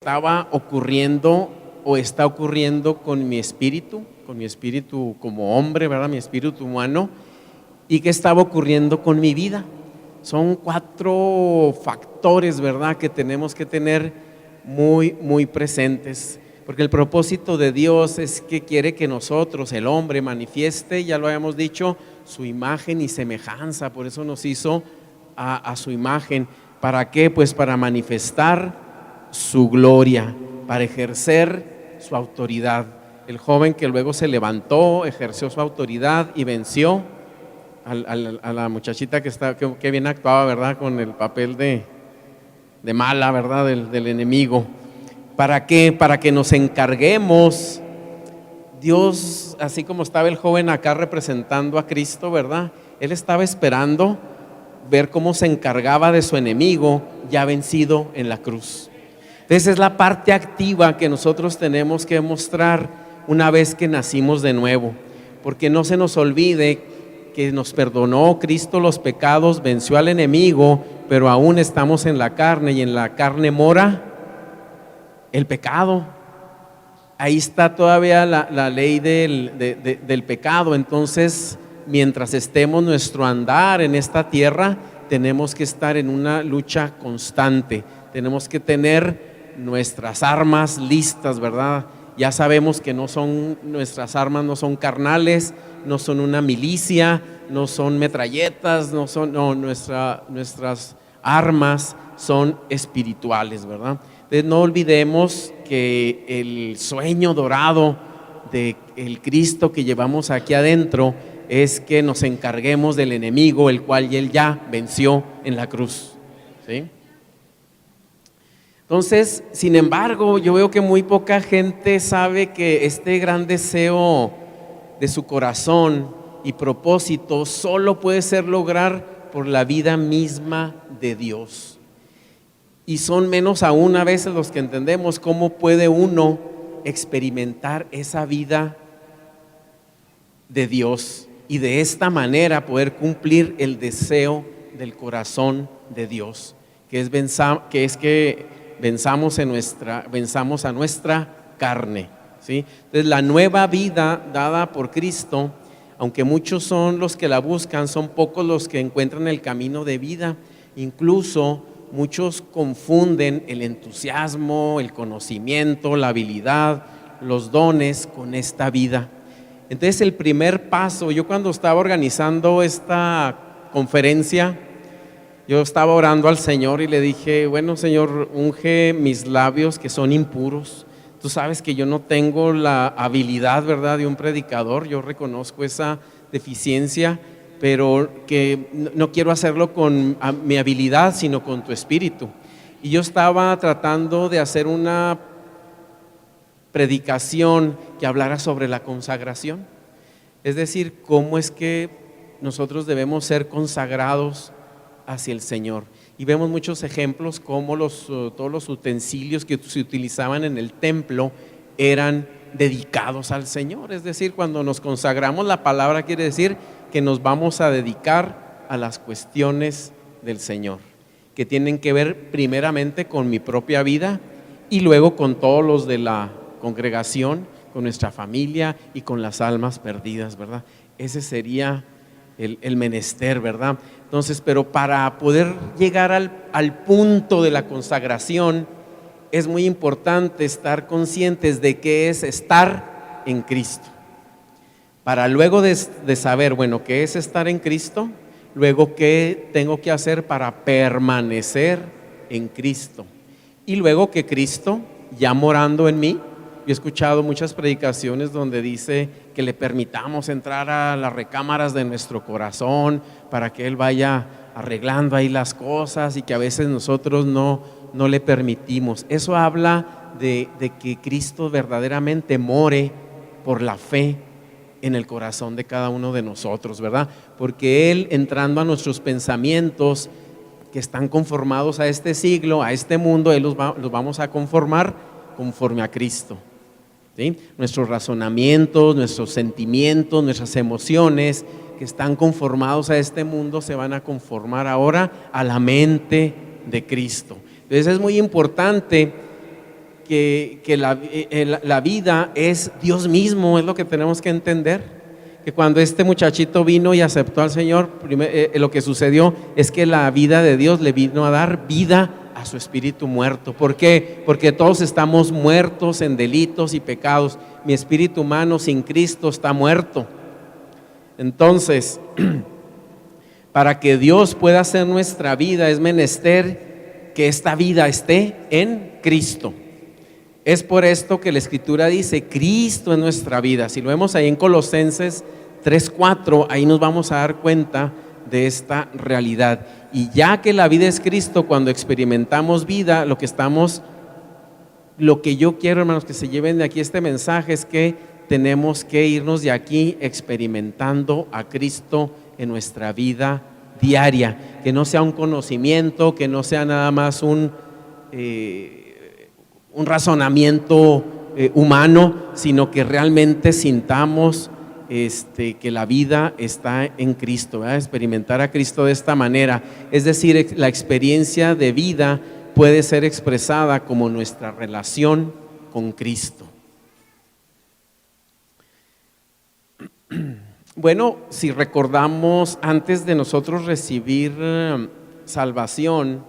Estaba ocurriendo o está ocurriendo con mi espíritu como hombre, ¿verdad? Mi espíritu humano, y qué estaba ocurriendo con mi vida. Son 4 factores, ¿verdad?, que tenemos que tener muy presentes, porque el propósito de Dios es que quiere que nosotros, el hombre, manifieste, ya lo habíamos dicho, su imagen y semejanza. Por eso nos hizo a su imagen. ¿Para qué? Pues para manifestar su gloria, para ejercer su autoridad. El joven que luego se levantó, ejerció su autoridad y venció a la muchachita que bien actuaba, ¿verdad?, con el papel de mala, ¿verdad?, del enemigo. ¿Para qué? Para que nos encarguemos. Dios, así como estaba el joven acá representando a Cristo, ¿verdad?, él estaba esperando ver cómo se encargaba de su enemigo ya vencido en la cruz. Entonces es la parte activa que nosotros tenemos que mostrar una vez que nacimos de nuevo, porque no se nos olvide que nos perdonó Cristo los pecados, venció al enemigo, pero aún estamos en la carne y en la carne mora el pecado. Ahí está todavía la ley del pecado. Entonces, mientras estemos nuestro andar en esta tierra, tenemos que estar en una lucha constante. Tenemos que tener nuestras armas listas, ¿verdad? Ya sabemos que nuestras armas no son carnales, no son una milicia, no son metralletas, nuestras armas son espirituales, ¿verdad? Entonces no olvidemos que el sueño dorado del Cristo que llevamos aquí adentro es que nos encarguemos del enemigo, el cual él ya venció en la cruz, ¿sí? Entonces, sin embargo, yo veo que muy poca gente sabe que este gran deseo de su corazón y propósito solo puede ser logrado por la vida misma de Dios. Y son menos aún a veces los que entendemos cómo puede uno experimentar esa vida de Dios y de esta manera poder cumplir el deseo del corazón de Dios, que es que venzamos a nuestra carne, ¿sí? Entonces la nueva vida dada por Cristo, aunque muchos son los que la buscan, son pocos los que encuentran el camino de vida. Incluso muchos confunden el entusiasmo, el conocimiento, la habilidad, los dones con esta vida. Entonces el primer paso, yo cuando estaba organizando esta conferencia, yo estaba orando al Señor y le dije: bueno, Señor, unge mis labios que son impuros. Tú sabes que yo no tengo la habilidad, ¿verdad?, de un predicador. Yo reconozco esa deficiencia, pero que no quiero hacerlo con mi habilidad, sino con tu espíritu. Y yo estaba tratando de hacer una predicación que hablara sobre la consagración. Es decir, cómo es que nosotros debemos ser consagrados hacia el Señor. Y vemos muchos ejemplos como todos los utensilios que se utilizaban en el templo eran dedicados al Señor. Es decir, cuando nos consagramos, la palabra quiere decir que nos vamos a dedicar a las cuestiones del Señor, que tienen que ver primeramente con mi propia vida y luego con todos los de la congregación, con nuestra familia y con las almas perdidas, ¿verdad? Ese sería el menester, ¿verdad? Entonces, pero para poder llegar al punto de la consagración es muy importante estar conscientes de qué es estar en Cristo. Para luego de saber, bueno, qué es estar en Cristo, luego qué tengo que hacer para permanecer en Cristo. Y luego que Cristo, ya morando en mí, yo he escuchado muchas predicaciones donde dice que le permitamos entrar a las recámaras de nuestro corazón para que Él vaya arreglando ahí las cosas, y que a veces nosotros no le permitimos. Eso habla de que Cristo verdaderamente more por la fe en el corazón de cada uno de nosotros, ¿verdad? Porque Él, entrando a nuestros pensamientos que están conformados a este siglo, a este mundo, Él los vamos a conformar conforme a Cristo, ¿sí? Nuestros razonamientos, nuestros sentimientos, nuestras emociones que están conformados a este mundo se van a conformar ahora a la mente de Cristo. Entonces es muy importante la vida es Dios mismo, es lo que tenemos que entender. Que cuando este muchachito vino y aceptó al Señor, lo que sucedió es que la vida de Dios le vino a dar vida a su espíritu muerto. ¿Por qué? Porque todos estamos muertos en delitos y pecados. Mi espíritu humano sin Cristo está muerto. Entonces, para que Dios pueda hacer nuestra vida es menester que esta vida esté en Cristo. Es por esto que la Escritura dice, Cristo es nuestra vida. Si lo vemos ahí en Colosenses 3:4, ahí nos vamos a dar cuenta de esta realidad. Y ya que la vida es Cristo, cuando experimentamos vida, lo que yo quiero, hermanos, que se lleven de aquí este mensaje es que tenemos que irnos de aquí experimentando a Cristo en nuestra vida diaria. Que no sea un conocimiento, que no sea nada más un razonamiento humano, sino que realmente sintamos que la vida está en Cristo, ¿verdad? Experimentar a Cristo de esta manera, es decir, la experiencia de vida puede ser expresada como nuestra relación con Cristo. Bueno, si recordamos, antes de nosotros recibir salvación,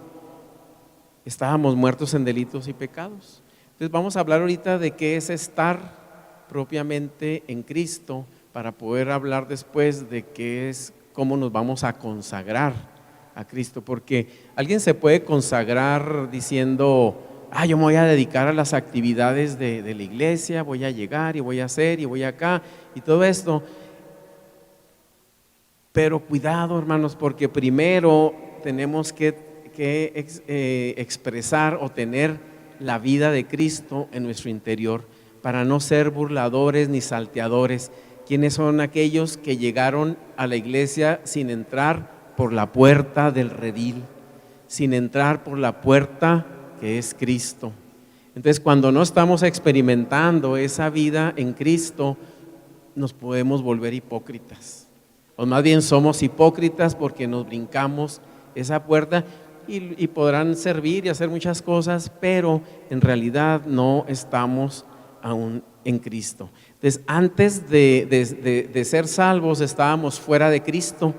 estábamos muertos en delitos y pecados. Entonces vamos a hablar ahorita de qué es estar propiamente en Cristo, para poder hablar después de qué es, cómo nos vamos a consagrar a Cristo. Porque alguien se puede consagrar diciendo, yo me voy a dedicar a las actividades de la iglesia, voy a llegar y voy a hacer y voy acá y todo esto. Pero cuidado, hermanos, porque primero tenemos que expresar o tener la vida de Cristo en nuestro interior, para no ser burladores ni salteadores. ¿Quiénes son aquellos que llegaron a la iglesia sin entrar por la puerta del redil, sin entrar por la puerta que es Cristo? Entonces, cuando no estamos experimentando esa vida en Cristo, nos podemos volver hipócritas, o más bien somos hipócritas porque nos brincamos esa puerta y podrán servir y hacer muchas cosas, pero en realidad no estamos aún en Cristo. Entonces, antes de ser salvos, estábamos fuera de Cristo,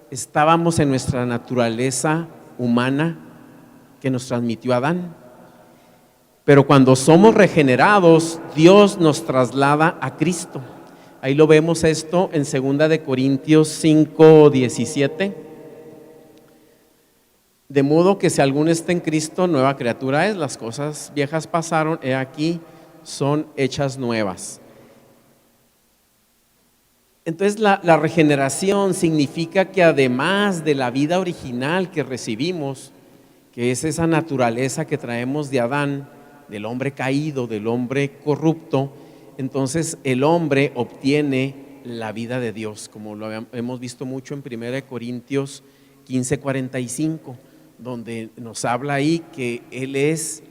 estábamos en nuestra naturaleza humana que nos transmitió Adán. Pero cuando somos regenerados, Dios nos traslada a Cristo. Ahí lo vemos esto en 2 de Corintios 5:17. De modo que si alguno está en Cristo, nueva criatura es, las cosas viejas pasaron, he aquí, son hechas nuevas. Entonces la regeneración significa que además de la vida original que recibimos, que es esa naturaleza que traemos de Adán, del hombre caído, del hombre corrupto, entonces el hombre obtiene la vida de Dios, como lo hemos visto mucho en 1 Corintios 15:45, donde nos habla ahí que Él es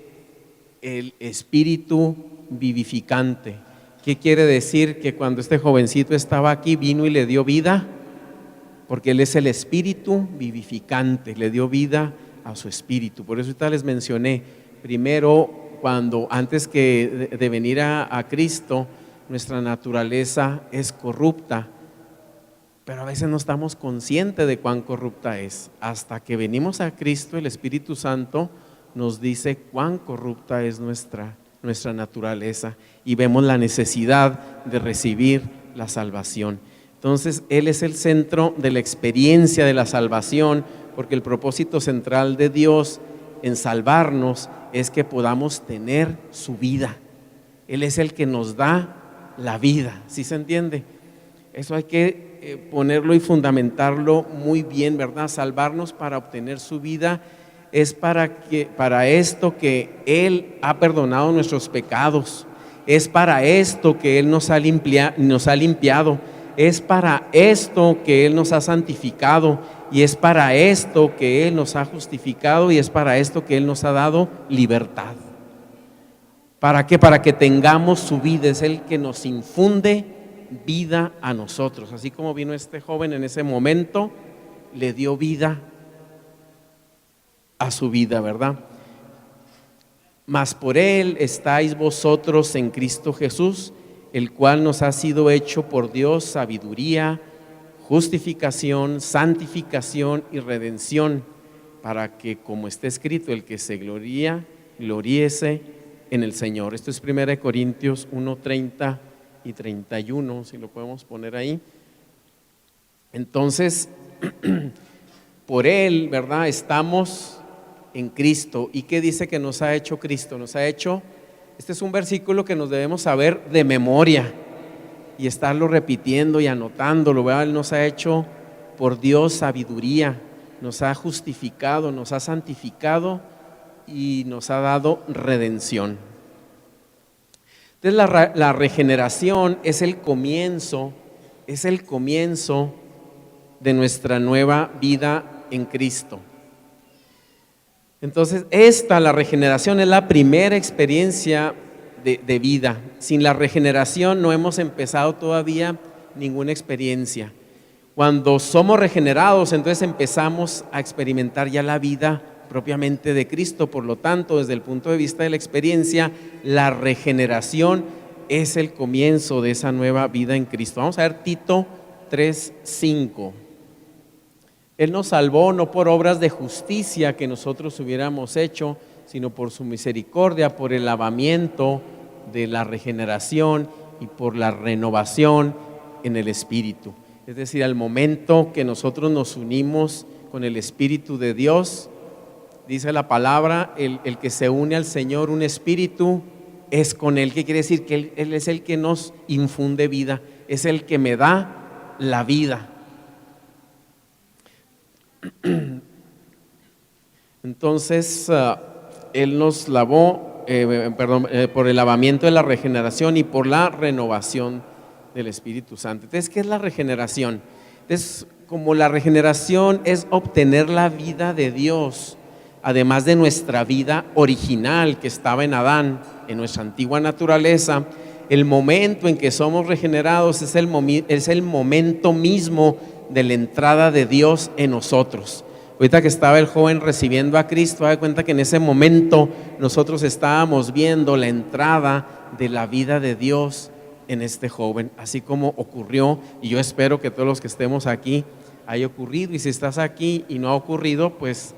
el espíritu vivificante. ¿Qué quiere decir? Que cuando este jovencito estaba aquí, vino y le dio vida, porque Él es el espíritu vivificante, le dio vida a su espíritu. Por eso ahorita les mencioné, primero, antes de venir a Cristo, nuestra naturaleza es corrupta, pero a veces no estamos conscientes de cuán corrupta es. Hasta que venimos a Cristo, el Espíritu Santo nos dice cuán corrupta es nuestra naturaleza, y vemos la necesidad de recibir la salvación. Entonces, Él es el centro de la experiencia de la salvación, porque el propósito central de Dios en salvarnos es que podamos tener su vida. Él es el que nos da la vida, ¿sí se entiende? Eso hay que ponerlo y fundamentarlo muy bien, ¿verdad? Salvarnos para obtener su vida es para esto que Él ha perdonado nuestros pecados, es para esto que Él nos ha limpiado, es para esto que Él nos ha santificado, y es para esto que Él nos ha justificado, y es para esto que Él nos ha dado libertad. ¿Para qué? Para que tengamos su vida. Es el que nos infunde vida a nosotros. Así como vino este joven en ese momento, le dio vida a su vida, ¿verdad? Mas por Él estáis vosotros en Cristo Jesús, el cual nos ha sido hecho por Dios sabiduría, justificación, santificación y redención, para que, como está escrito, el que se gloría, gloríese en el Señor. Esto es 1 Corintios 1, 30 y 31, si lo podemos poner ahí. Entonces, por Él, ¿verdad? Estamos en Cristo. ¿Y qué dice que nos ha hecho Cristo? Nos ha hecho, este es un versículo que nos debemos saber de memoria y estarlo repitiendo y anotándolo, ¿verdad? Él nos ha hecho por Dios sabiduría, nos ha justificado, nos ha santificado y nos ha dado redención. Entonces la regeneración es el comienzo de nuestra nueva vida en Cristo. Entonces la regeneración es la primera experiencia de vida. Sin la regeneración no hemos empezado todavía ninguna experiencia. Cuando somos regenerados, entonces empezamos a experimentar ya la vida propiamente de Cristo. Por lo tanto, desde el punto de vista de la experiencia, la regeneración es el comienzo de esa nueva vida en Cristo. Vamos a ver Tito 3:5. Él nos salvó no por obras de justicia que nosotros hubiéramos hecho, sino por su misericordia, por el lavamiento de la regeneración y por la renovación en el Espíritu. Es decir, al momento que nosotros nos unimos con el Espíritu de Dios, dice la palabra, el que se une al Señor, un espíritu, es con Él. ¿Qué quiere decir? Que Él es el que nos infunde vida, es el que me da la vida. Entonces, Él nos lavó, por el lavamiento de la regeneración y por la renovación del Espíritu Santo. Entonces, ¿qué es la regeneración? Entonces, como la regeneración es obtener la vida de Dios, además de nuestra vida original que estaba en Adán, en nuestra antigua naturaleza, el momento en que somos regenerados es el momento mismo de la entrada de Dios en nosotros. Ahorita que estaba el joven recibiendo a Cristo, da cuenta que en ese momento nosotros estábamos viendo la entrada de la vida de Dios en este joven, así como ocurrió, y yo espero que todos los que estemos aquí haya ocurrido, y si estás aquí y no ha ocurrido, pues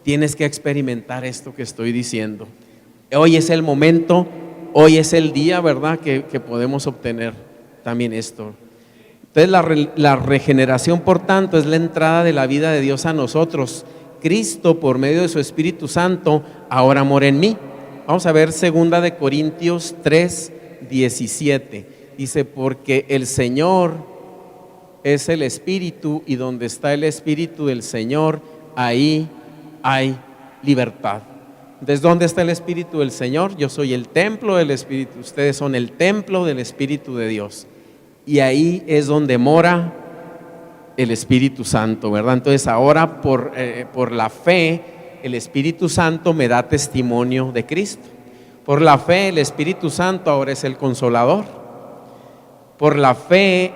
tienes que experimentar esto que estoy diciendo. Hoy es el momento, hoy es el día, ¿verdad?, que podemos obtener también esto. Entonces la regeneración, por tanto, es la entrada de la vida de Dios a nosotros. Cristo, por medio de su Espíritu Santo, ahora mora en mí. Vamos a ver 2 Corintios 3:17. Dice, porque el Señor es el Espíritu, y donde está el Espíritu del Señor, ahí hay libertad. Entonces, ¿dónde está el Espíritu del Señor? Yo soy el templo del Espíritu, ustedes son el templo del Espíritu de Dios. Y ahí es donde mora el Espíritu Santo, ¿verdad? Entonces ahora por la fe, el Espíritu Santo me da testimonio de Cristo. Por la fe, el Espíritu Santo ahora es el Consolador. Por la fe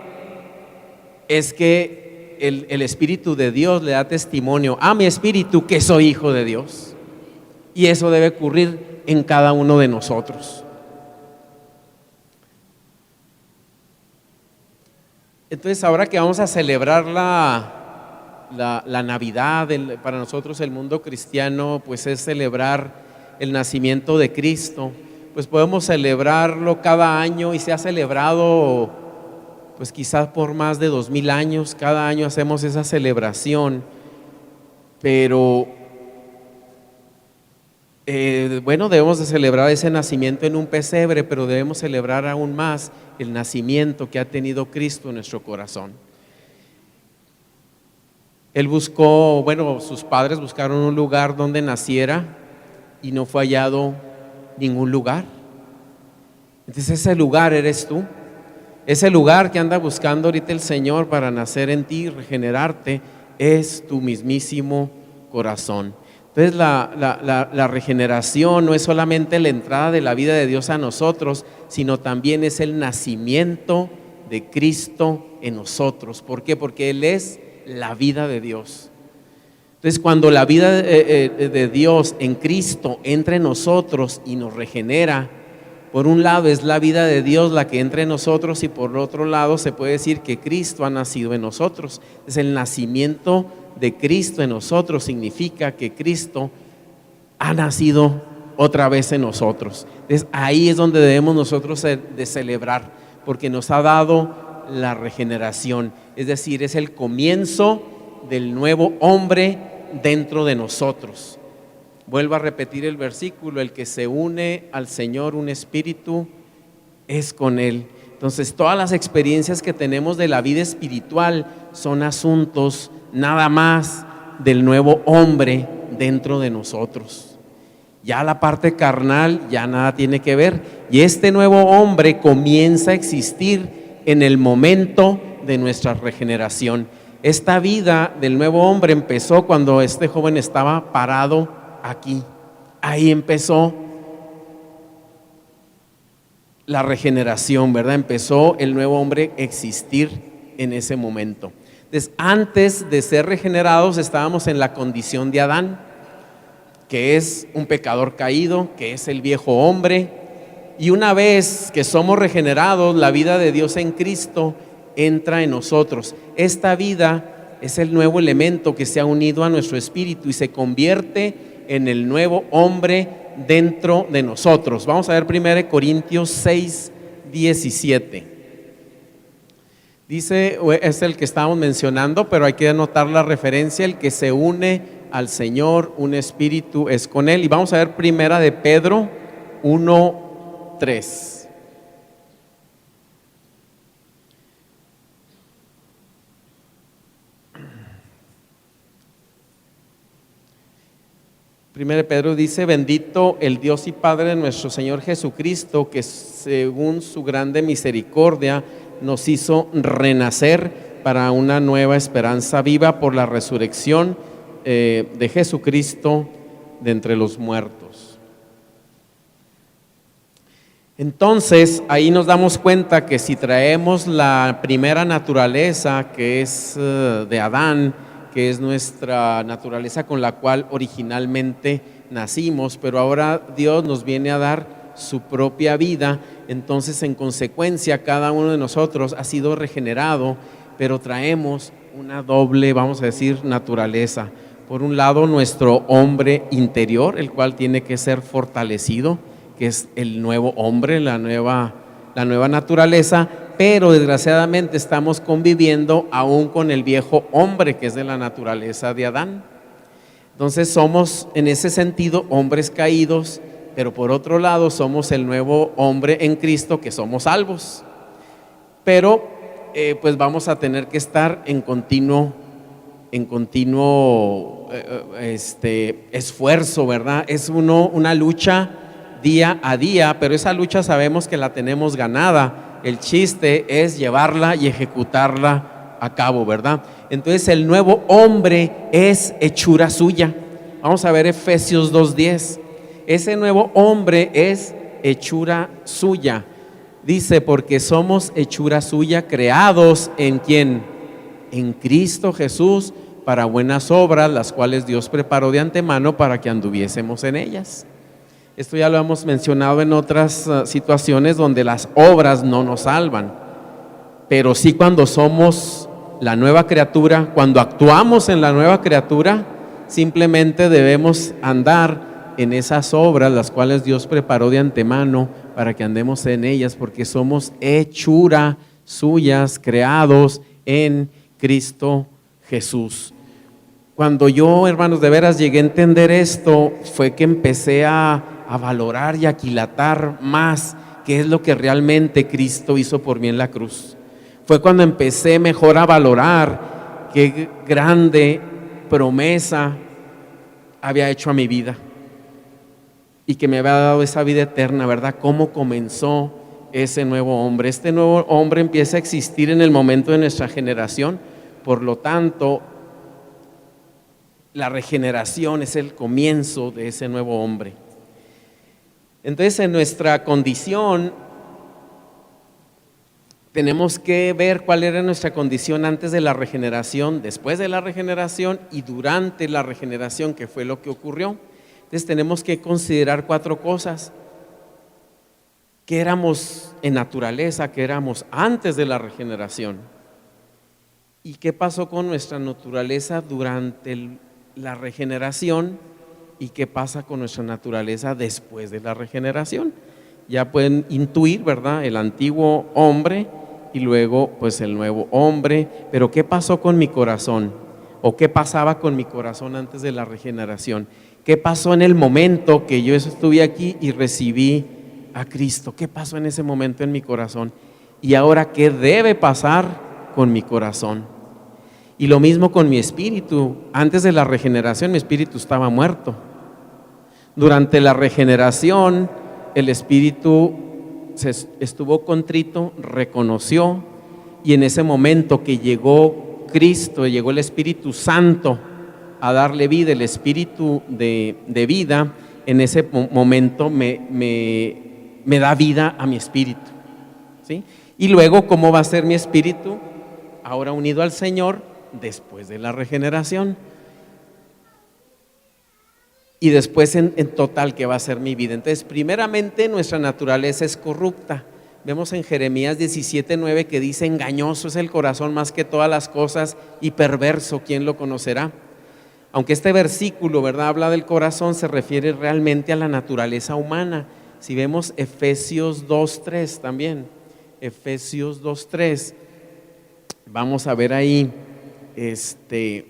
es que el Espíritu de Dios le da testimonio a mi espíritu que soy hijo de Dios. Y eso debe ocurrir en cada uno de nosotros. Entonces, ahora que vamos a celebrar la Navidad, para nosotros el mundo cristiano, pues es celebrar el nacimiento de Cristo. Pues podemos celebrarlo cada año, y se ha celebrado pues quizás por más de 2000 años. Cada año hacemos esa celebración, pero bueno, debemos de celebrar ese nacimiento en un pesebre, pero debemos celebrar aún más el nacimiento que ha tenido Cristo en nuestro corazón. Él buscó, sus padres buscaron un lugar donde naciera y no fue hallado ningún lugar. Entonces ese lugar eres tú, ese lugar que anda buscando ahorita el Señor para nacer en ti y regenerarte es tu mismísimo corazón. Entonces la regeneración no es solamente la entrada de la vida de Dios a nosotros, sino también es el nacimiento de Cristo en nosotros. ¿Por qué? Porque Él es la vida de Dios. Entonces, cuando la vida de Dios en Cristo entra en nosotros y nos regenera, por un lado es la vida de Dios la que entra en nosotros, y por otro lado se puede decir que Cristo ha nacido en nosotros. Es el nacimiento de Cristo en nosotros, significa que Cristo ha nacido otra vez en nosotros. Entonces, ahí es donde debemos nosotros de celebrar, porque nos ha dado la regeneración, es decir, es el comienzo del nuevo hombre dentro de nosotros. Vuelvo a repetir el versículo: el que se une al Señor, un espíritu es con Él. Entonces, todas las experiencias que tenemos de la vida espiritual son asuntos nada más del nuevo hombre dentro de nosotros. Ya la parte carnal ya nada tiene que ver, y este nuevo hombre comienza a existir en el momento de nuestra regeneración. Esta vida del nuevo hombre empezó cuando este joven estaba parado aquí. Ahí empezó la regeneración, ¿verdad? Empezó el nuevo hombre a existir en ese momento. Entonces, antes de ser regenerados estábamos en la condición de Adán, que es un pecador caído, que es el viejo hombre. Y una vez que somos regenerados, la vida de Dios en Cristo entra en nosotros. Esta vida es el nuevo elemento que se ha unido a nuestro espíritu y se convierte en el nuevo hombre dentro de nosotros. Vamos a ver 1 Corintios 6, 17. Dice, es el que estábamos mencionando, pero hay que anotar la referencia: el que se une al Señor, un espíritu es con Él. Y vamos a ver 1 de Pedro 1, 3. Primero de Pedro dice: bendito el Dios y Padre de nuestro Señor Jesucristo, que según su grande misericordia nos hizo renacer para una nueva esperanza viva por la resurrección de Jesucristo de entre los muertos. Entonces, ahí nos damos cuenta que si traemos la primera naturaleza, que es de Adán, que es nuestra naturaleza con la cual originalmente nacimos, pero ahora Dios nos viene a dar su propia vida, entonces en consecuencia cada uno de nosotros ha sido regenerado, pero traemos una doble, vamos a decir, naturaleza. Por un lado, nuestro hombre interior, el cual tiene que ser fortalecido, que es el nuevo hombre, la nueva naturaleza, pero desgraciadamente estamos conviviendo aún con el viejo hombre, que es de la naturaleza de Adán. Entonces somos en ese sentido hombres caídos, pero por otro lado somos el nuevo hombre en Cristo, que somos salvos. Pero pues vamos a tener que estar en continuo esfuerzo, ¿verdad? Es una lucha día a día, pero esa lucha sabemos que la tenemos ganada. El chiste es llevarla y ejecutarla a cabo, ¿verdad? Entonces el nuevo hombre es hechura suya. Vamos a ver Efesios 2:10. Ese nuevo hombre es hechura suya. Dice: porque somos hechura suya, creados ¿en quién? En Cristo Jesús, para buenas obras, las cuales Dios preparó de antemano para que anduviésemos en ellas. Esto ya lo hemos mencionado en otras situaciones donde las obras no nos salvan, pero sí cuando somos la nueva criatura, cuando actuamos en la nueva criatura, simplemente debemos andar en esas obras las cuales Dios preparó de antemano para que andemos en ellas, porque somos hechura suyas, creados en Cristo Jesús. Cuando yo, hermanos, de veras llegué a entender esto, fue que empecé a valorar y aquilatar más qué es lo que realmente Cristo hizo por mí en la cruz. Fue cuando empecé mejor a valorar qué grande promesa había hecho a mi vida y que me había dado esa vida eterna, ¿verdad? Cómo comenzó ese nuevo hombre. Este nuevo hombre empieza a existir en el momento de nuestra generación, por lo tanto la regeneración es el comienzo de ese nuevo hombre. Entonces, en nuestra condición tenemos que ver cuál era nuestra condición antes de la regeneración, después de la regeneración y durante la regeneración, que fue lo que ocurrió. Entonces tenemos que considerar 4 cosas. ¿Qué éramos en naturaleza? ¿Qué éramos antes de la regeneración? ¿Y qué pasó con nuestra naturaleza durante la regeneración? ¿Y qué pasa con nuestra naturaleza después de la regeneración? Ya pueden intuir, ¿verdad? El antiguo hombre y luego pues el nuevo hombre. Pero ¿qué pasó con mi corazón? ¿O qué pasaba con mi corazón antes de la regeneración? ¿Qué pasó en el momento que yo estuve aquí y recibí a Cristo? ¿Qué pasó en ese momento en mi corazón? Y ahora, ¿qué debe pasar con mi corazón? Y lo mismo con mi espíritu. Antes de la regeneración mi espíritu estaba muerto. Durante la regeneración el espíritu estuvo contrito, reconoció, y en ese momento que llegó Cristo, llegó el Espíritu Santo a darle vida, el espíritu de vida, en ese momento me da vida a mi espíritu, ¿sí? Y luego, ¿cómo va a ser mi espíritu ahora unido al Señor después de la regeneración? Y después en total, ¿qué va a ser mi vida? Entonces, primeramente, nuestra naturaleza es corrupta. Vemos en Jeremías 17:9 que dice: engañoso es el corazón más que todas las cosas y perverso, ¿quién lo conocerá? Aunque este versículo, ¿verdad?, habla del corazón, se refiere realmente a la naturaleza humana. Si vemos Efesios 2:3 también, Efesios 2:3, vamos a ver ahí, dice: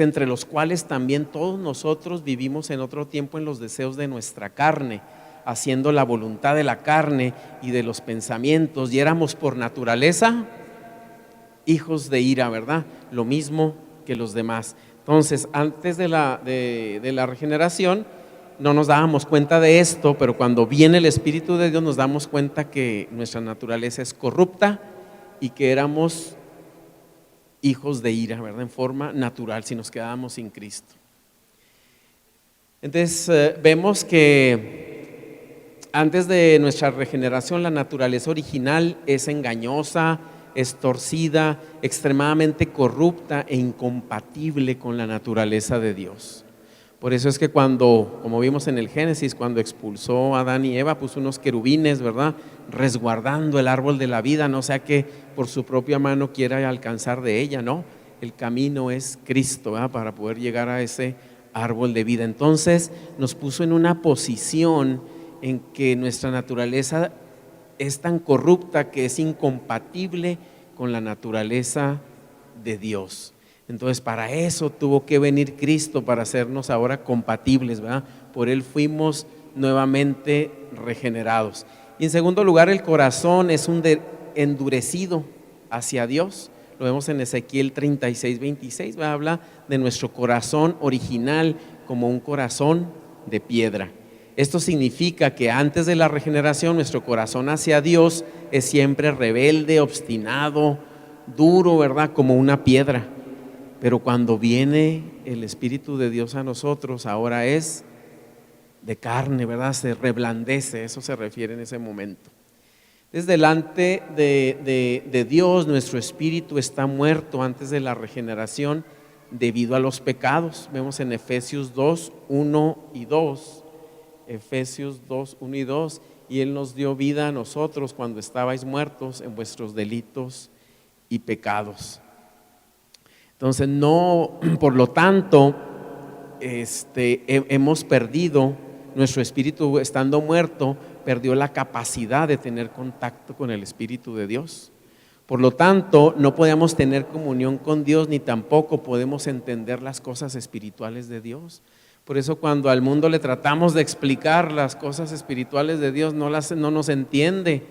entre los cuales también todos nosotros vivimos en otro tiempo en los deseos de nuestra carne, haciendo la voluntad de la carne y de los pensamientos, y éramos por naturaleza hijos de ira, ¿verdad? Lo mismo que los demás. Entonces, antes de la regeneración no nos dábamos cuenta de esto, pero cuando viene el Espíritu de Dios nos damos cuenta que nuestra naturaleza es corrupta y que éramos hijos de ira, ¿verdad?, en forma natural, si nos quedábamos sin Cristo. Entonces vemos que antes de nuestra regeneración la naturaleza original es engañosa, es torcida, extremadamente corrupta e incompatible con la naturaleza de Dios. Por eso es que cuando, como vimos en el Génesis, cuando expulsó a Adán y Eva, puso unos querubines, ¿verdad?, resguardando el árbol de la vida, no sea que por su propia mano quiera alcanzar de ella, ¿no? El camino es Cristo, ¿verdad?, para poder llegar a ese árbol de vida. Entonces nos puso en una posición en que nuestra naturaleza es tan corrupta que es incompatible con la naturaleza de Dios. Entonces para eso tuvo que venir Cristo, para hacernos ahora compatibles, ¿verdad? Por Él fuimos nuevamente regenerados. Y en segundo lugar, el corazón es endurecido hacia Dios. Lo vemos en Ezequiel 36:26, ¿verdad? Habla de nuestro corazón original como un corazón de piedra. Esto significa que antes de la regeneración nuestro corazón hacia Dios es siempre rebelde, obstinado, duro, ¿verdad?, como una piedra. Pero cuando viene el Espíritu de Dios a nosotros, ahora es de carne, ¿verdad? Se reblandece, eso se refiere en ese momento. Desde delante de Dios, nuestro espíritu está muerto antes de la regeneración debido a los pecados. Vemos en Efesios 2:1 y 2. Efesios 2:1 y 2. Y Él nos dio vida a nosotros cuando estabais muertos en vuestros delitos y pecados. Entonces no, por lo tanto, hemos perdido, nuestro espíritu estando muerto, perdió la capacidad de tener contacto con el Espíritu de Dios. Por lo tanto, no podemos tener comunión con Dios, ni tampoco podemos entender las cosas espirituales de Dios. Por eso cuando al mundo le tratamos de explicar las cosas espirituales de Dios, no nos entiende.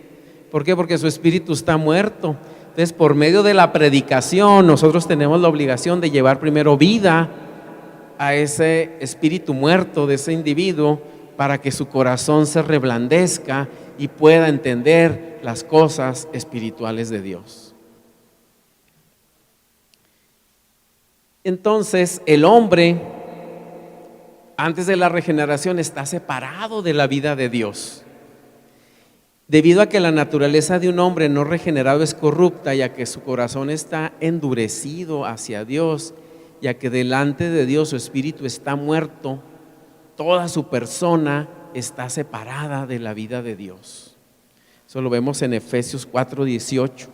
¿Por qué? Porque su espíritu está muerto. Entonces, por medio de la predicación, nosotros tenemos la obligación de llevar primero vida a ese espíritu muerto de ese individuo, para que su corazón se reblandezca y pueda entender las cosas espirituales de Dios. Entonces, el hombre, antes de la regeneración, está separado de la vida de Dios. Debido a que la naturaleza de un hombre no regenerado es corrupta, y a que su corazón está endurecido hacia Dios, y a que delante de Dios su espíritu está muerto, toda su persona está separada de la vida de Dios. Eso lo vemos en Efesios 4:18,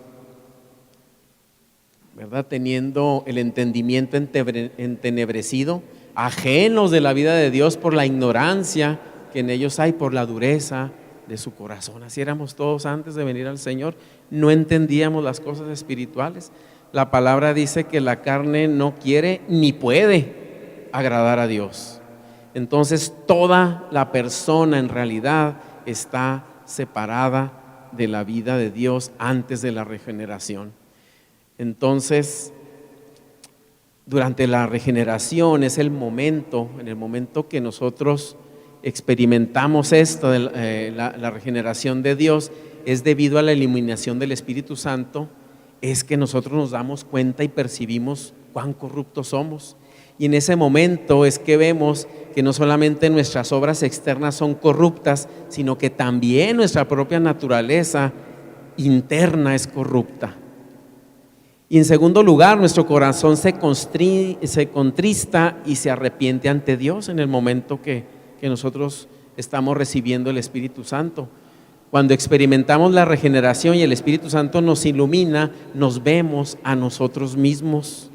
¿verdad? Teniendo el entendimiento entenebrecido, ajenos de la vida de Dios por la ignorancia que en ellos hay, por la dureza de su corazón. Así éramos todos antes de venir al Señor. No entendíamos las cosas espirituales. La palabra dice que la carne no quiere ni puede agradar a Dios. Entonces toda la persona en realidad está separada de la vida de Dios antes de la regeneración. Entonces, durante la regeneración es el momento, en el momento que nosotros experimentamos esto de la regeneración de Dios, es debido a la iluminación del Espíritu Santo, es que nosotros nos damos cuenta y percibimos cuán corruptos somos. Y en ese momento es que vemos que no solamente nuestras obras externas son corruptas, sino que también nuestra propia naturaleza interna es corrupta. Y en segundo lugar, nuestro corazón se contrista y se arrepiente ante Dios en el momento que nosotros estamos recibiendo el Espíritu Santo. Cuando experimentamos la regeneración y el Espíritu Santo nos ilumina, nos vemos a nosotros mismos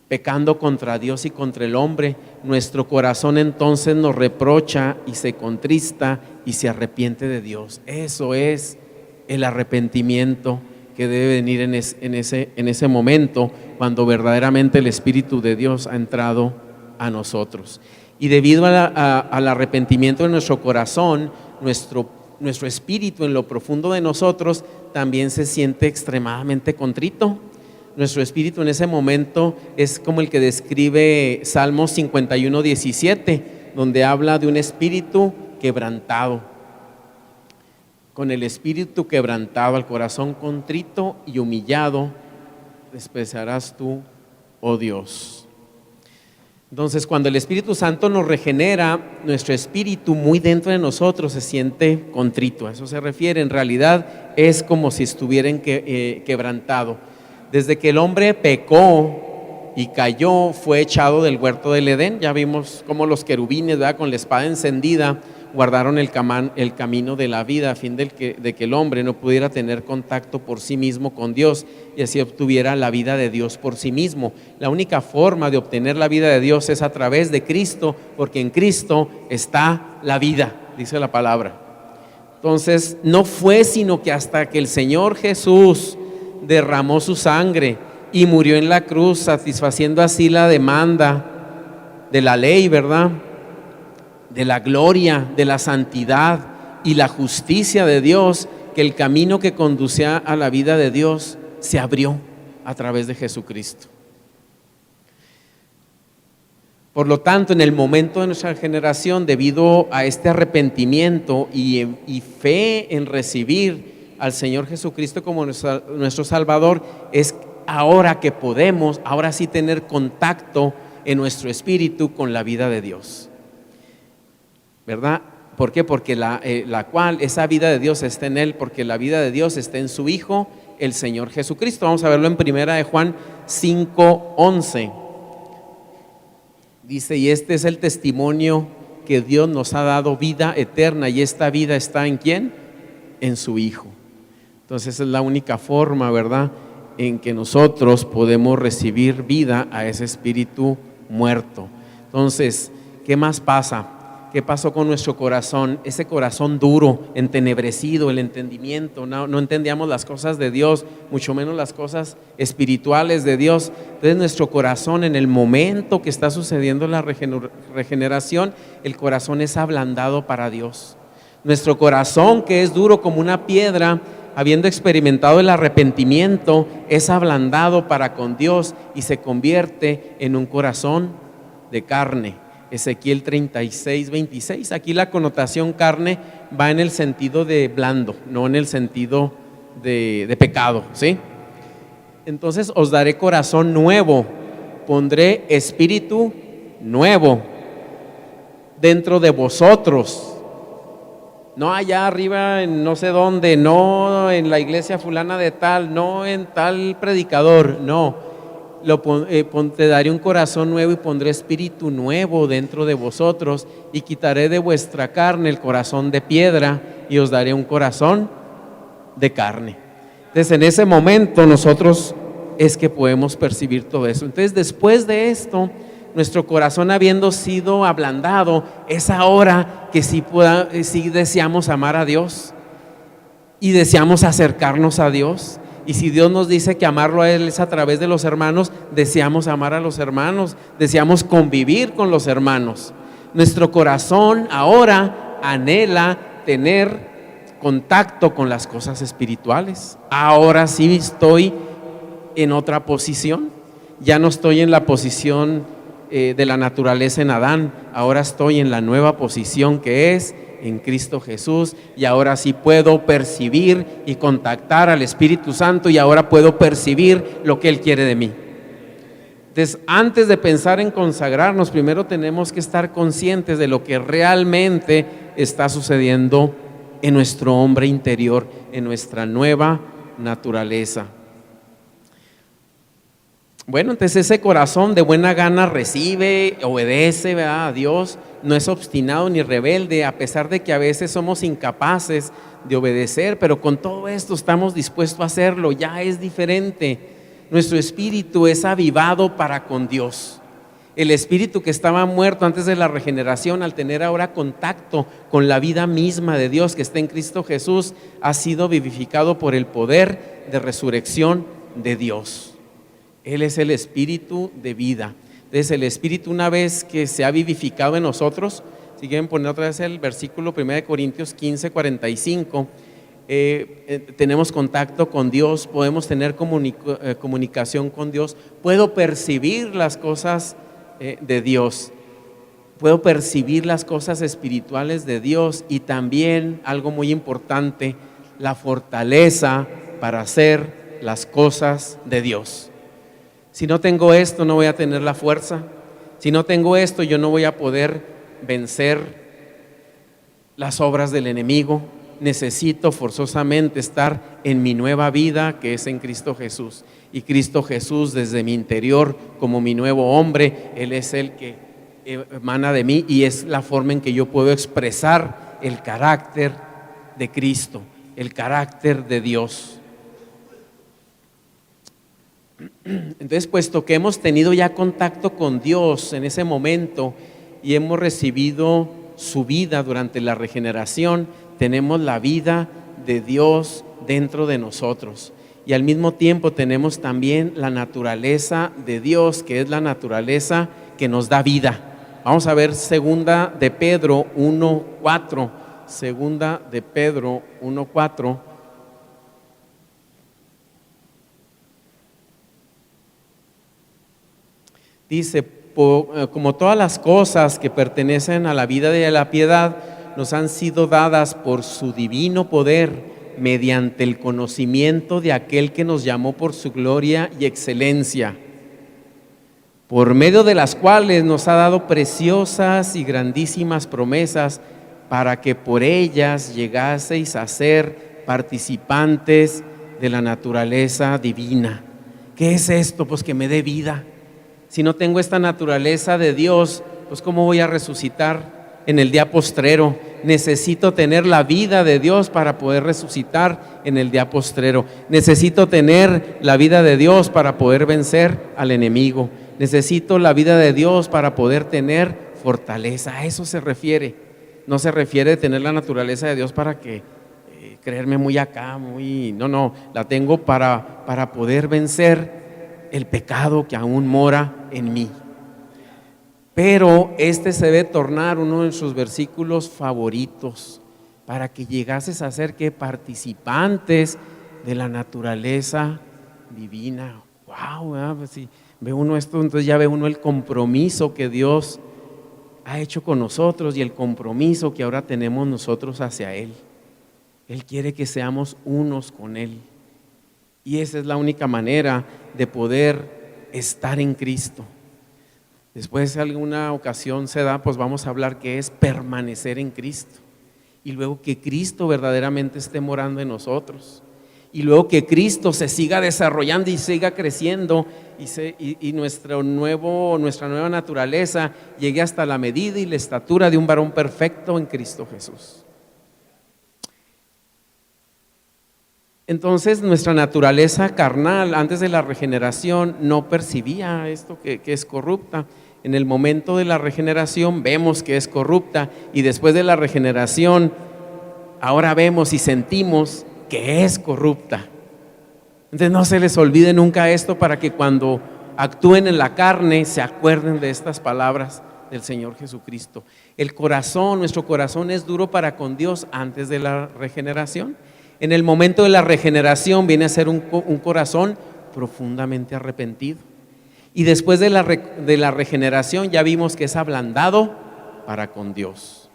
pecando contra Dios y contra el hombre. Nuestro corazón entonces nos reprocha y se contrista y se arrepiente de Dios. Eso es el arrepentimiento que debe venir en ese momento, cuando verdaderamente el Espíritu de Dios ha entrado a nosotros. Y debido al arrepentimiento de nuestro corazón, nuestro espíritu en lo profundo de nosotros también se siente extremadamente contrito. Nuestro espíritu en ese momento es como el que describe Salmos 51:17, donde habla de un espíritu quebrantado. Con el espíritu quebrantado, al corazón contrito y humillado, despreciarás tú, oh Dios. Entonces, cuando el Espíritu Santo nos regenera, nuestro espíritu muy dentro de nosotros se siente contrito. A eso se refiere. En realidad es como si estuviera quebrantado. Desde que el hombre pecó y cayó, fue echado del huerto del Edén. Ya vimos cómo los querubines, ¿verdad?, con la espada encendida, guardaron el camino de la vida, a fin de que el hombre no pudiera tener contacto por sí mismo con Dios y así obtuviera la vida de Dios por sí mismo. La única forma de obtener la vida de Dios es a través de Cristo, porque en Cristo está la vida, dice la palabra. Entonces, no fue sino que hasta que el Señor Jesús derramó su sangre y murió en la cruz, satisfaciendo así la demanda de la ley, ¿verdad?, de la gloria, de la santidad y la justicia de Dios, que el camino que conducía a la vida de Dios se abrió a través de Jesucristo. Por lo tanto, en el momento de nuestra generación, debido a este arrepentimiento y fe en recibir al Señor Jesucristo como nuestro Salvador, es ahora que podemos, ahora sí, tener contacto en nuestro espíritu con la vida de Dios, ¿verdad? ¿Por qué? Porque esa vida de Dios está en Él, porque la vida de Dios está en su Hijo, el Señor Jesucristo. Vamos a verlo en 1 Juan 5:11. Dice: y este es el testimonio que Dios nos ha dado, vida eterna, y esta vida está ¿en quién? En su Hijo. Entonces esa es la única forma, ¿verdad?, en que nosotros podemos recibir vida a ese espíritu muerto. Entonces, ¿qué más pasa? ¿Qué pasó con nuestro corazón? Ese corazón duro, entenebrecido, el entendimiento, no entendíamos las cosas de Dios, mucho menos las cosas espirituales de Dios. Entonces nuestro corazón, en el momento que está sucediendo la regeneración, el corazón es ablandado para Dios. Nuestro corazón, que es duro como una piedra, habiendo experimentado el arrepentimiento, es ablandado para con Dios y se convierte en un corazón de carne. Ezequiel 36:26. Aquí la connotación carne va en el sentido de blando, no en el sentido de pecado, ¿sí? Entonces os daré corazón nuevo, pondré espíritu nuevo dentro de vosotros, no allá arriba en no sé dónde, no en la iglesia fulana de tal, no en tal predicador, no. Te daré un corazón nuevo y pondré espíritu nuevo dentro de vosotros y quitaré de vuestra carne el corazón de piedra y os daré un corazón de carne. Entonces en ese momento nosotros es que podemos percibir todo eso. Entonces después de esto, nuestro corazón habiendo sido ablandado, es ahora que sí deseamos amar a Dios y deseamos acercarnos a Dios. Y si Dios nos dice que amarlo a Él es a través de los hermanos, deseamos amar a los hermanos, deseamos convivir con los hermanos. Nuestro corazón ahora anhela tener contacto con las cosas espirituales. Ahora sí estoy en otra posición, ya no estoy en la posición de la naturaleza en Adán, ahora estoy en la nueva posición que es en Cristo Jesús, y ahora sí puedo percibir y contactar al Espíritu Santo, y ahora puedo percibir lo que Él quiere de mí. Entonces, antes de pensar en consagrarnos, primero tenemos que estar conscientes de lo que realmente está sucediendo en nuestro hombre interior, en nuestra nueva naturaleza. Bueno, entonces ese corazón de buena gana recibe, obedece, ¿verdad?, a Dios, no es obstinado ni rebelde, a pesar de que a veces somos incapaces de obedecer, pero con todo esto estamos dispuestos a hacerlo, ya es diferente. Nuestro espíritu es avivado para con Dios. El espíritu que estaba muerto antes de la regeneración, al tener ahora contacto con la vida misma de Dios que está en Cristo Jesús, ha sido vivificado por el poder de resurrección de Dios. Él es el espíritu de vida. Entonces el espíritu, una vez que se ha vivificado en nosotros, si quieren poner otra vez el versículo 1 Corintios 15:45, tenemos contacto con Dios, podemos tener comunicación con Dios, puedo percibir las cosas de Dios, puedo percibir las cosas espirituales de Dios, y también algo muy importante, la fortaleza para hacer las cosas de Dios. Si no tengo esto, no voy a tener la fuerza. Si no tengo esto, yo no voy a poder vencer las obras del enemigo. Necesito forzosamente estar en mi nueva vida, que es en Cristo Jesús. Y Cristo Jesús, desde mi interior, como mi nuevo hombre, Él es el que emana de mí, y es la forma en que yo puedo expresar el carácter de Cristo, el carácter de Dios. Entonces, puesto que hemos tenido ya contacto con Dios en ese momento y hemos recibido su vida durante la regeneración, tenemos la vida de Dios dentro de nosotros, y al mismo tiempo tenemos también la naturaleza de Dios, que es la naturaleza que nos da vida. Vamos a ver segunda de Pedro 1:4, segunda de Pedro 1:4. Dice: como todas las cosas que pertenecen a la vida de la piedad nos han sido dadas por su divino poder, mediante el conocimiento de aquel que nos llamó por su gloria y excelencia, por medio de las cuales nos ha dado preciosas y grandísimas promesas, para que por ellas llegaseis a ser participantes de la naturaleza divina. ¿Qué es esto? Pues que me dé vida. Si no tengo esta naturaleza de Dios, pues ¿cómo voy a resucitar en el día postrero? Necesito tener la vida de Dios para poder resucitar en el día postrero. Necesito tener la vida de Dios para poder vencer al enemigo. Necesito la vida de Dios para poder tener fortaleza. A eso se refiere. No se refiere a tener la naturaleza de Dios para que creerme muy acá, no, la tengo para poder vencer el pecado que aún mora en mí. Pero este se debe tornar uno de sus versículos favoritos, para que llegases a ser que participantes de la naturaleza divina. Wow, pues si ve uno esto, entonces ya ve uno el compromiso que Dios ha hecho con nosotros y el compromiso que ahora tenemos nosotros hacia Él. Él quiere que seamos unos con Él. Y esa es la única manera de poder estar en Cristo. Después, si alguna ocasión se da, pues vamos a hablar que es permanecer en Cristo. y luego que Cristo verdaderamente esté morando en nosotros. Y luego que Cristo se siga desarrollando y siga creciendo y nuestra nueva naturaleza llegue hasta la medida y la estatura de un varón perfecto en Cristo Jesús. Entonces nuestra naturaleza carnal antes de la regeneración no percibía esto que es corrupta. En el momento de la regeneración vemos que es corrupta y después de la regeneración ahora vemos y sentimos que es corrupta. Entonces no se les olvide nunca esto para que cuando actúen en la carne se acuerden de estas palabras del Señor Jesucristo. Nuestro corazón es duro para con Dios antes de la regeneración. En el momento de la regeneración viene a ser un corazón profundamente arrepentido. Y después de la regeneración ya vimos que es ablandado para con Dios.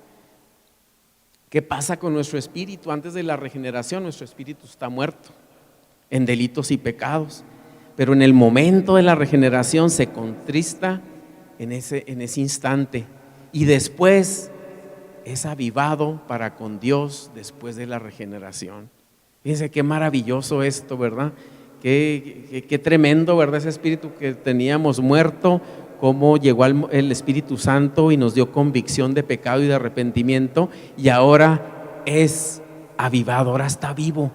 ¿Qué pasa con nuestro espíritu? Antes de la regeneración nuestro espíritu está muerto en delitos y pecados, pero en el momento de la regeneración se contrista en ese instante y después es avivado para con Dios después de la regeneración. Fíjense qué maravilloso esto, ¿verdad? Qué tremendo, ¿verdad? Ese espíritu que teníamos muerto, cómo llegó el Espíritu Santo y nos dio convicción de pecado y de arrepentimiento, y ahora es avivado, ahora está vivo.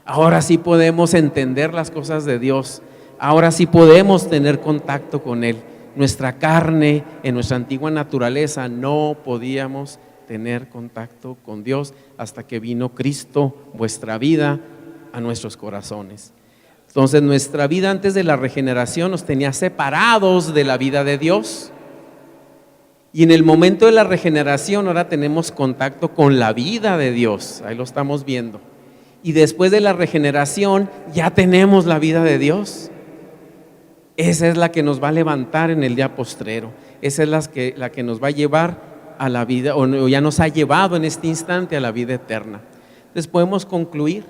Ahora sí podemos entender las cosas de Dios, ahora sí podemos tener contacto con Él. Nuestra carne, en nuestra antigua naturaleza, no podíamos tener contacto con Dios hasta que vino Cristo, vuestra vida, a nuestros corazones. Entonces nuestra vida antes de la regeneración nos tenía separados de la vida de Dios, y en el momento de la regeneración ahora tenemos contacto con la vida de Dios, ahí lo estamos viendo, y después de la regeneración ya tenemos la vida de Dios. Esa es la que nos va a levantar en el día postrero, esa es la que nos va a llevar a la vida, o ya nos ha llevado en este instante a la vida eterna. Entonces podemos concluir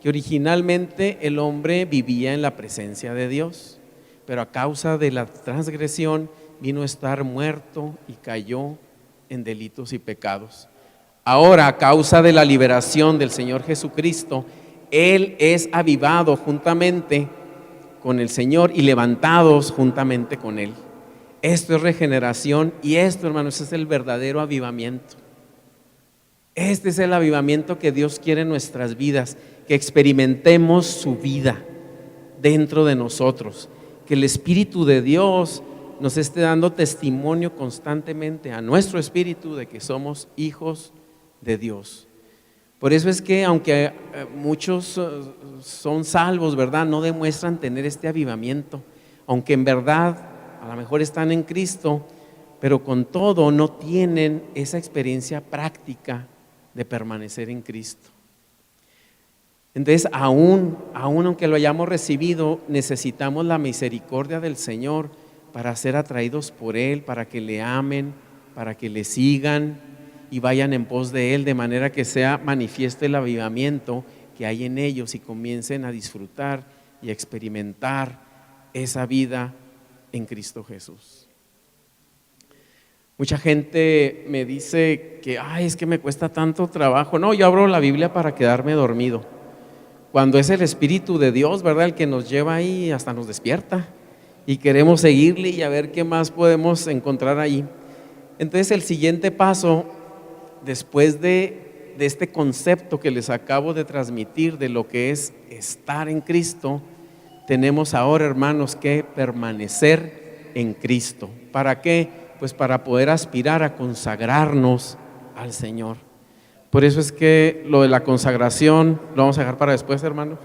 que originalmente el hombre vivía en la presencia de Dios, pero a causa de la transgresión vino a estar muerto y cayó en delitos y pecados. Ahora, a causa de la liberación del Señor Jesucristo, Él es avivado juntamente con el Señor y levantados juntamente con Él. Esto es regeneración y esto, hermanos, es el verdadero avivamiento. Este es el avivamiento que Dios quiere en nuestras vidas, que experimentemos su vida dentro de nosotros, que el Espíritu de Dios nos esté dando testimonio constantemente a nuestro espíritu de que somos hijos de Dios. Por eso es que aunque muchos son salvos, ¿verdad?, no demuestran tener este avivamiento, aunque en verdad a lo mejor están en Cristo, pero con todo no tienen esa experiencia práctica de permanecer en Cristo. Entonces, aún aunque lo hayamos recibido, necesitamos la misericordia del Señor para ser atraídos por Él, para que le amen, para que le sigan y vayan en pos de Él, de manera que sea manifiesto el avivamiento que hay en ellos y comiencen a disfrutar y a experimentar esa vida en Cristo Jesús. Mucha gente me dice que es que me cuesta tanto trabajo. No, yo abro la Biblia para quedarme dormido, cuando es el Espíritu de Dios, ¿verdad?, el que nos lleva ahí, hasta nos despierta y queremos seguirle y a ver qué más podemos encontrar ahí. Entonces el siguiente paso, después de este concepto que les acabo de transmitir de lo que es estar en Cristo, tenemos ahora, hermanos, que permanecer en Cristo. ¿Para qué? Pues para poder aspirar a consagrarnos al Señor. Por eso es que lo de la consagración lo vamos a dejar para después, hermano.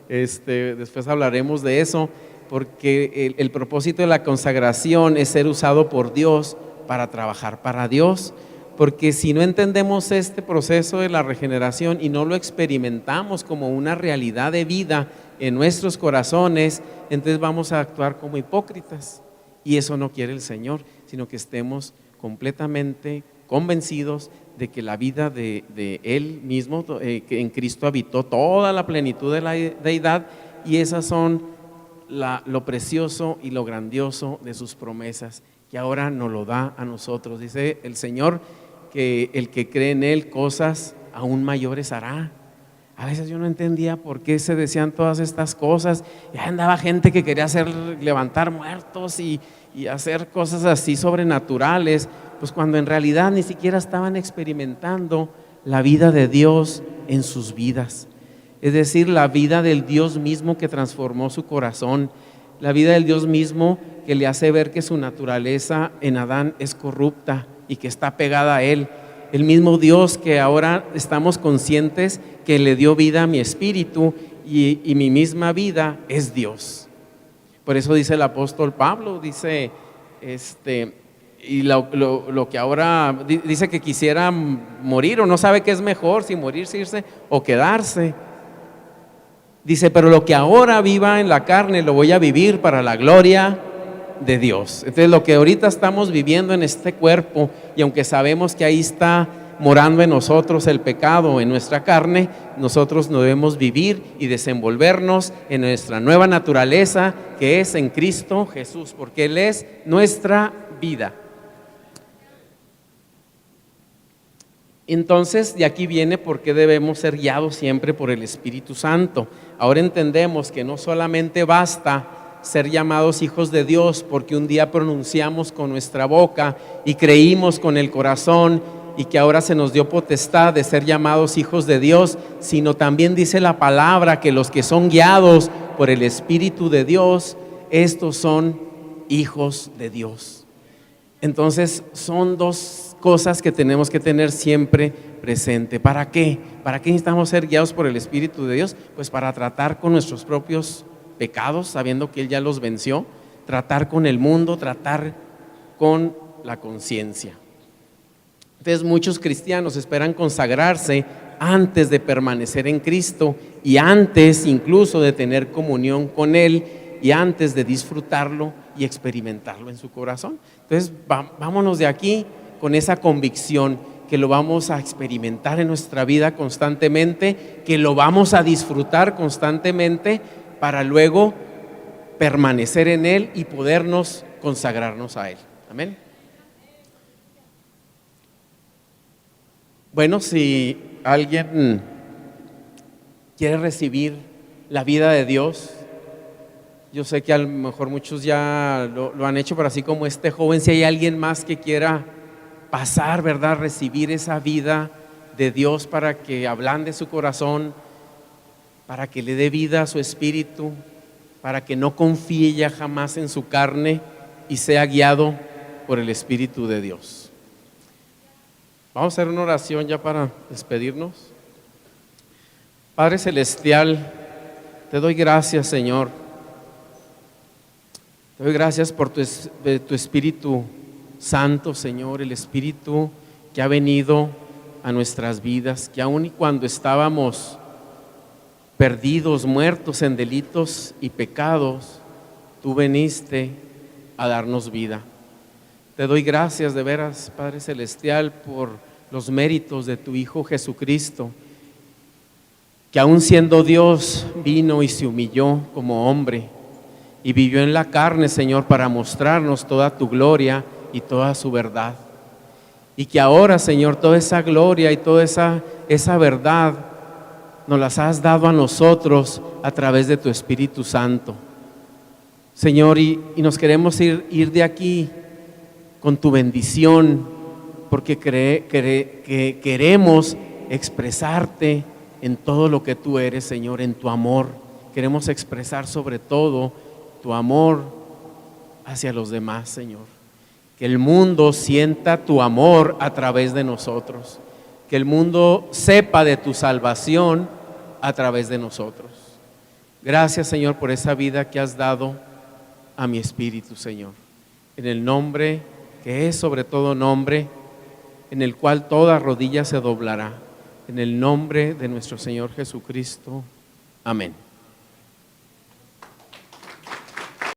Después hablaremos de eso, porque el propósito de la consagración es ser usado por Dios para trabajar para Dios. Porque si no entendemos este proceso de la regeneración y no lo experimentamos como una realidad de vida en nuestros corazones, entonces vamos a actuar como hipócritas, y eso no quiere el Señor, sino que estemos completamente convencidos de que la vida de Él mismo, que en Cristo habitó toda la plenitud de la deidad, y esas son lo precioso y lo grandioso de sus promesas, que ahora nos lo da a nosotros. Dice el Señor que el que cree en Él cosas aún mayores hará. A veces yo no entendía por qué se decían todas estas cosas. Ya andaba gente que quería levantar muertos y hacer cosas así sobrenaturales, pues cuando en realidad ni siquiera estaban experimentando la vida de Dios en sus vidas. Es decir, la vida del Dios mismo que transformó su corazón, la vida del Dios mismo que le hace ver que su naturaleza en Adán es corrupta y que está pegada a Él. El mismo Dios que ahora estamos conscientes que le dio vida a mi espíritu y mi misma vida es Dios. Por eso dice el apóstol Pablo, dice, y lo que ahora dice que quisiera morir o no sabe qué es mejor, si morirse, irse o quedarse. Dice, pero lo que ahora viva en la carne lo voy a vivir para la gloria de Dios. Entonces lo que ahorita estamos viviendo en este cuerpo, y aunque sabemos que ahí está morando en nosotros el pecado, en nuestra carne, nosotros no debemos vivir y desenvolvernos en nuestra nueva naturaleza que es en Cristo Jesús, porque Él es nuestra vida. Entonces, de aquí viene por qué debemos ser guiados siempre por el Espíritu Santo. Ahora entendemos que no solamente basta ser llamados hijos de Dios porque un día pronunciamos con nuestra boca y creímos con el corazón y que ahora se nos dio potestad de ser llamados hijos de Dios, sino también dice la palabra que los que son guiados por el Espíritu de Dios, estos son hijos de Dios. Entonces son dos cosas que tenemos que tener siempre presente. ¿Para qué? ¿Para qué necesitamos ser guiados por el Espíritu de Dios? Pues para tratar con nuestros propios pecados, sabiendo que Él ya los venció, tratar con el mundo, tratar con la conciencia. Entonces muchos cristianos esperan consagrarse antes de permanecer en Cristo y antes incluso de tener comunión con Él y antes de disfrutarlo y experimentarlo en su corazón. Entonces vámonos de aquí con esa convicción que lo vamos a experimentar en nuestra vida constantemente, que lo vamos a disfrutar constantemente para luego permanecer en Él y podernos consagrarnos a Él. Amén. Bueno, si alguien quiere recibir la vida de Dios, yo sé que a lo mejor muchos ya lo han hecho, pero así como este joven, si hay alguien más que quiera pasar, ¿verdad? Recibir esa vida de Dios para que ablande su corazón, para que le dé vida a su espíritu, para que no confíe ya jamás en su carne y sea guiado por el Espíritu de Dios. Vamos a hacer una oración ya para despedirnos. Padre Celestial, te doy gracias, Señor. Te doy gracias por tu Espíritu Santo, Señor, el Espíritu que ha venido a nuestras vidas, que aun y cuando estábamos perdidos, muertos en delitos y pecados, tú viniste a darnos vida. Te doy gracias de veras, Padre Celestial, por los méritos de tu Hijo Jesucristo, que aun siendo Dios vino y se humilló como hombre y vivió en la carne, Señor, para mostrarnos toda tu gloria y toda su verdad. Y que ahora, Señor, toda esa gloria y toda esa verdad nos las has dado a nosotros a través de tu Espíritu Santo. Señor, y nos queremos ir de aquí con tu bendición, porque queremos expresarte en todo lo que tú eres, Señor, en tu amor. Queremos expresar sobre todo tu amor hacia los demás, Señor. Que el mundo sienta tu amor a través de nosotros. Que el mundo sepa de tu salvación a través de nosotros. Gracias, Señor, por esa vida que has dado a mi espíritu, Señor. En el nombre que es sobre todo nombre, en el cual toda rodilla se doblará. En el nombre de nuestro Señor Jesucristo. Amén.